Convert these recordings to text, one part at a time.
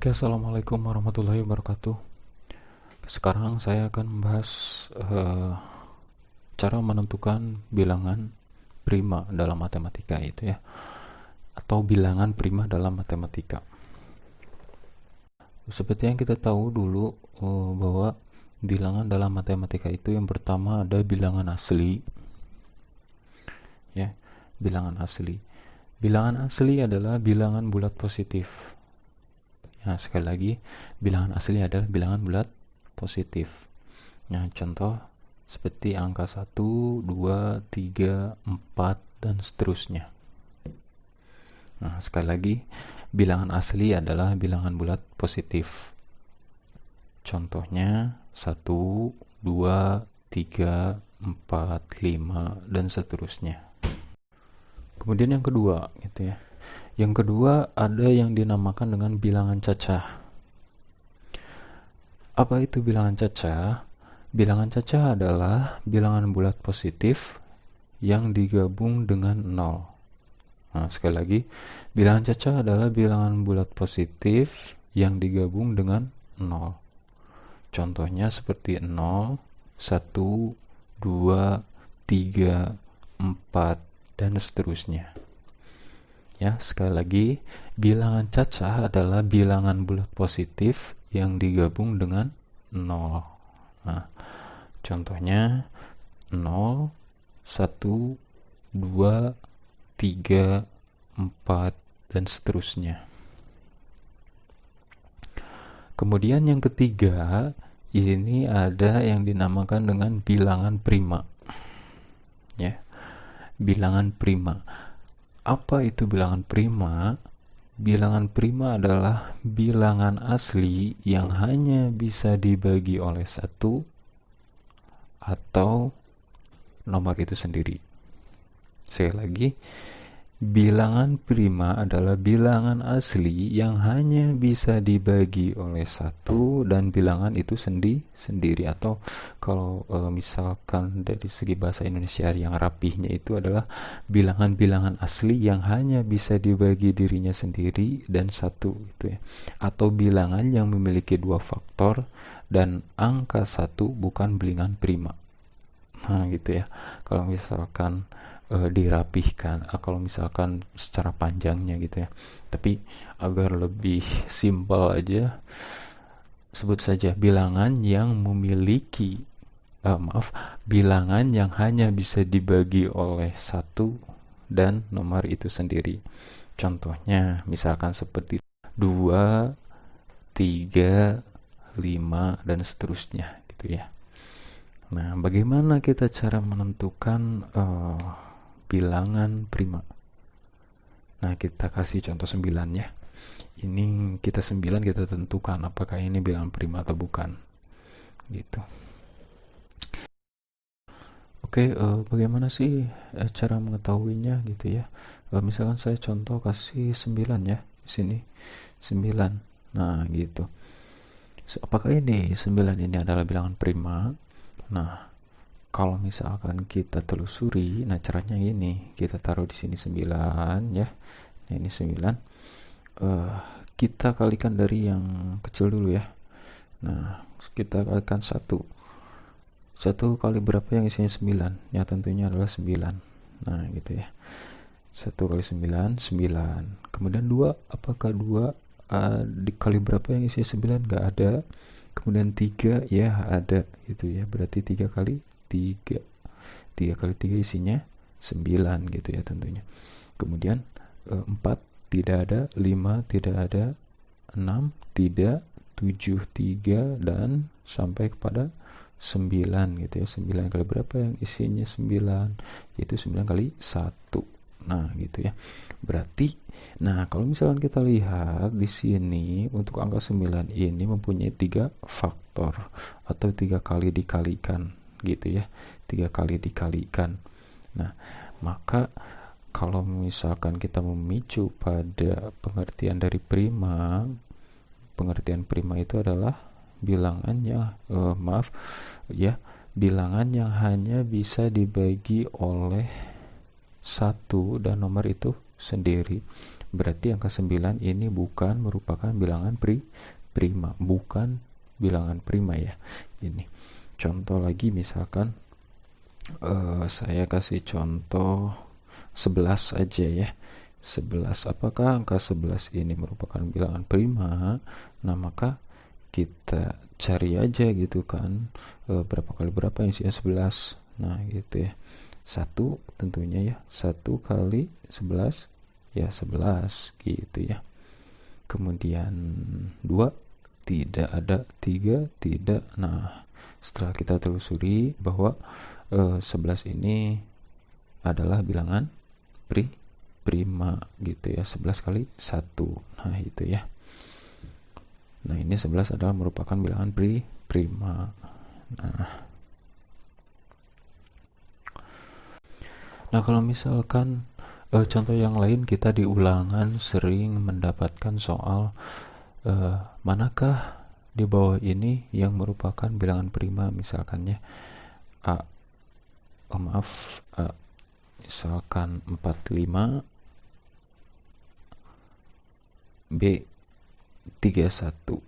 Oke, assalamualaikum warahmatullahi wabarakatuh. Sekarang saya akan membahas cara menentukan bilangan prima dalam matematika itu ya, atau bilangan prima dalam matematika. Seperti yang kita tahu dulu bahwa bilangan dalam matematika itu yang pertama ada bilangan asli, ya, bilangan asli. Bilangan asli adalah bilangan bulat positif. Nah, sekali lagi, bilangan asli adalah bilangan bulat positif. Nah, contoh seperti angka 1, 2, 3, 4, dan seterusnya. Nah, sekali lagi, bilangan asli adalah bilangan bulat positif. Contohnya 1, 2, 3, 4, 5, dan seterusnya. Kemudian yang kedua, gitu ya. Yang kedua ada yang dinamakan dengan bilangan cacah. Apa itu bilangan cacah? Bilangan cacah adalah bilangan bulat positif yang digabung dengan 0. Nah, sekali lagi, bilangan cacah adalah bilangan bulat positif yang digabung dengan 0. Contohnya seperti 0, 1, 2, 3, 4, dan seterusnya. Ya, sekali lagi, bilangan cacah adalah bilangan bulat positif yang digabung dengan 0. Nah, contohnya 0, 1, 2, 3, 4, dan seterusnya. Kemudian yang ketiga, ini ada yang dinamakan dengan bilangan prima. Ya, bilangan prima. Apa itu bilangan prima? Bilangan prima adalah bilangan asli yang hanya bisa dibagi oleh 1 atau nomor itu sendiri. Sekali lagi, bilangan prima adalah bilangan asli yang hanya bisa dibagi oleh 1 dan bilangan itu sendiri, atau kalau misalkan dari segi bahasa Indonesia yang rapihnya itu adalah bilangan-bilangan asli yang hanya bisa dibagi dirinya sendiri dan 1 gitu ya, atau bilangan yang memiliki 2 faktor dan angka 1 bukan bilangan prima. Nah gitu ya, kalau misalkan dirapihkan, kalau misalkan secara panjangnya gitu ya. Tapi agar lebih simpel aja, sebut saja bilangan yang memiliki bilangan yang hanya bisa dibagi oleh 1 dan nomor itu sendiri. Contohnya misalkan seperti 2, 3, 5, dan seterusnya gitu ya. Nah, bagaimana kita cara menentukan bilangan prima? Nah, kita kasih contoh 9 ya. Ini kita 9, kita tentukan apakah ini bilangan prima atau bukan. Gitu. Oke, bagaimana sih cara mengetahuinya gitu ya? Misalkan saya contoh kasih 9 ya di sini. 9. Nah, gitu. Apakah ini 9 ini adalah bilangan prima? Nah, kalau misalkan kita telusuri, nah caranya ini, kita taruh di sini 9 ya. Nah, ini 9. Kita kalikan dari yang kecil dulu ya. Nah, kita kalikan 1. 1 kali berapa yang isinya 9? Ya tentunya adalah 9. Nah, gitu ya. 1 kali 9, 9. Kemudian 2, apakah 2 dikali berapa yang isinya 9? Nggak ada. Kemudian 3, ya ada gitu ya. Berarti 3 kali 3. 3 kali 3 isinya 9 gitu ya tentunya. Kemudian 4 tidak ada, 5 tidak ada, 6 tidak, 7 3, dan sampai kepada 9 gitu ya. 9 kali berapa yang isinya 9? Yaitu 9 kali 1. Nah, gitu ya. Berarti, nah kalau misalkan kita lihat di sini untuk angka 9 ini mempunyai 3 faktor atau 3 kali dikalikan gitu ya. 3 kali dikalikan. Nah, maka kalau misalkan kita memicu pada pengertian dari prima, pengertian prima itu adalah bilangannya bilangan yang hanya bisa dibagi oleh 1 dan nomor itu sendiri. Berarti angka 9 ini bukan merupakan bilangan prima, bukan bilangan prima ya. Ini contoh lagi, misalkan saya kasih contoh 11 aja ya. 11, apakah angka 11 ini merupakan bilangan prima? Nah, maka kita cari aja gitu kan, berapa kali berapa isinya 11. Nah gitu ya, 1 tentunya ya, 1 kali 11 ya 11 gitu ya. Kemudian 2 tidak ada, 3 tidak. Nah, setelah kita telusuri bahwa 11 ini adalah bilangan prima gitu ya, 11 kali 1. Nah itu ya. Nah, ini 11 adalah merupakan bilangan prima. Nah, kalau misalkan contoh yang lain, kita di ulangan sering mendapatkan soal manakah di bawah ini yang merupakan bilangan prima, misalkannya A, misalkan 45, B 31.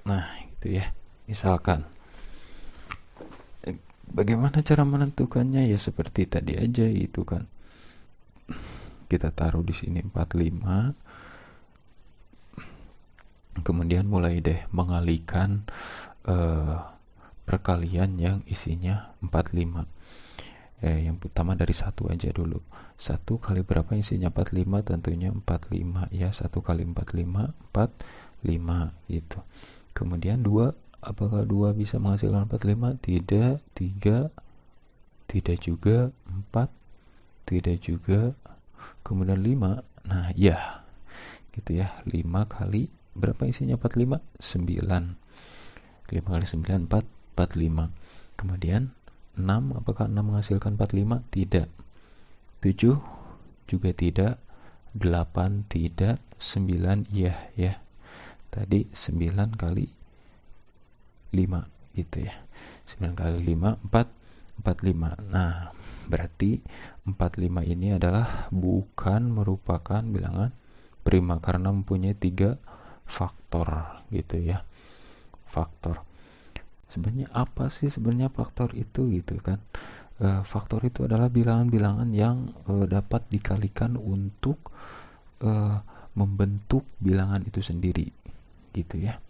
Nah gitu ya, misalkan bagaimana cara menentukannya? Ya seperti tadi aja itu kan, kita taruh di sini 45, kemudian mulai deh mengalihkan perkalian yang isinya 45. Yang pertama dari 1 aja dulu. 1 kali berapa isinya 45? Tentunya 45 ya. 1 kali 45 45 gitu. Kemudian 2, apakah 2 bisa menghasilkan 45? Tidak. 3 tidak juga. 4 tidak juga. Kemudian 5, nah ya gitu ya, 5 kali berapa isinya 45? 9. 5 kali 9 45. Kemudian 6, apakah 6 menghasilkan 45? Tidak. 7 juga tidak. 8 tidak. 9 iya ya. Tadi 9 kali 5 gitu ya. 9 kali 5 45. Nah, berarti 45 ini adalah bukan merupakan bilangan prima karena mempunyai 3 faktor gitu ya. Faktor. Sebenarnya apa sih sebenarnya faktor itu gitu kan? Faktor itu adalah bilangan-bilangan yang dapat dikalikan untuk membentuk bilangan itu sendiri gitu ya.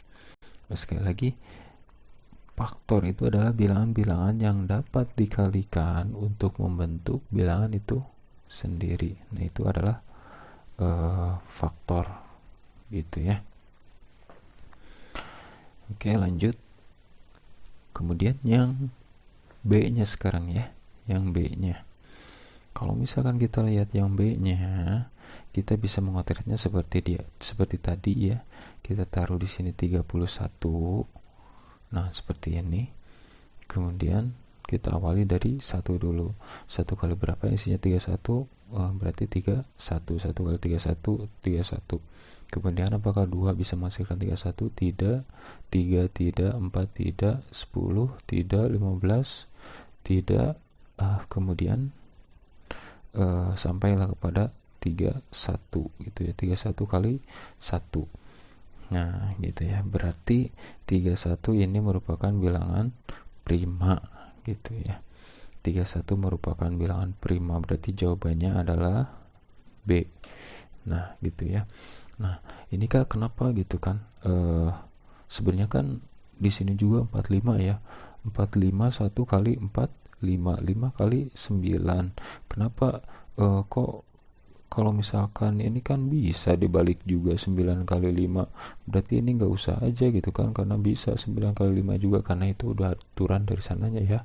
Sekali lagi, faktor itu adalah bilangan-bilangan yang dapat dikalikan untuk membentuk bilangan itu sendiri. Nah, itu adalah faktor gitu ya. Oke, lanjut. Kemudian yang B-nya sekarang ya, yang B-nya. Kalau misalkan kita lihat yang B-nya, kita bisa mengotretnya seperti tadi ya. Kita taruh di sini 31. Nah, seperti ini. Kemudian kita awali dari 1 dulu. 1 kali berapa? Isinya 31, berarti 31. 1 kali 31, 31. Kemudian apakah 2 bisa menghasilkan 31? Tidak. 3 tidak. 4 tidak. 10 tidak. 15 tidak. Kemudian sampailah kepada 31 gitu ya. 31 kali 1. Nah gitu ya, berarti 31 ini merupakan bilangan prima gitu ya. 31 merupakan bilangan prima, berarti jawabannya adalah B. Nah gitu ya. Nah ini kan kenapa gitu kan, sebenarnya kan di sini juga 45 ya. 45 1 kali 4 5 kali 9. Kenapa kok kalau misalkan ini kan bisa dibalik juga 9 kali 5, berarti ini nggak usah aja gitu kan, karena bisa 9 kali 5 juga, karena itu udah aturan dari sananya ya,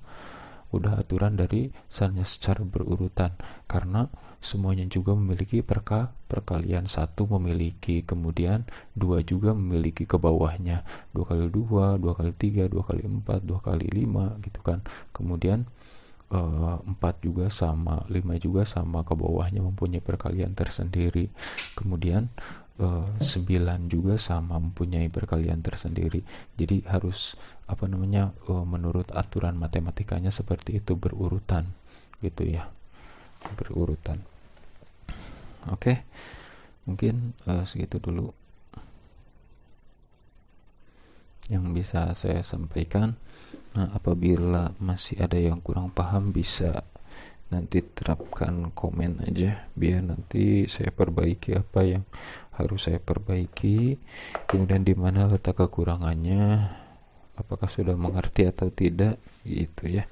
udah aturan dari sananya secara berurutan, karena semuanya juga memiliki perkalian. 1 memiliki, kemudian 2 juga memiliki ke bawahnya, 2 kali 2, 2 kali 3, 2 kali 4, 2 kali 5 gitu kan. Kemudian 4 juga sama, 5 juga sama, ke bawahnya mempunyai perkalian tersendiri. Kemudian 9 juga sama, mempunyai perkalian tersendiri. Jadi harus menurut aturan matematikanya seperti itu, berurutan gitu ya, berurutan. Oke, mungkin segitu dulu yang bisa saya sampaikan. Nah, apabila masih ada yang kurang paham, bisa nanti terapkan komen aja, biar nanti saya perbaiki apa yang harus saya perbaiki, kemudian di mana letak kekurangannya, apakah sudah mengerti atau tidak, gitu ya.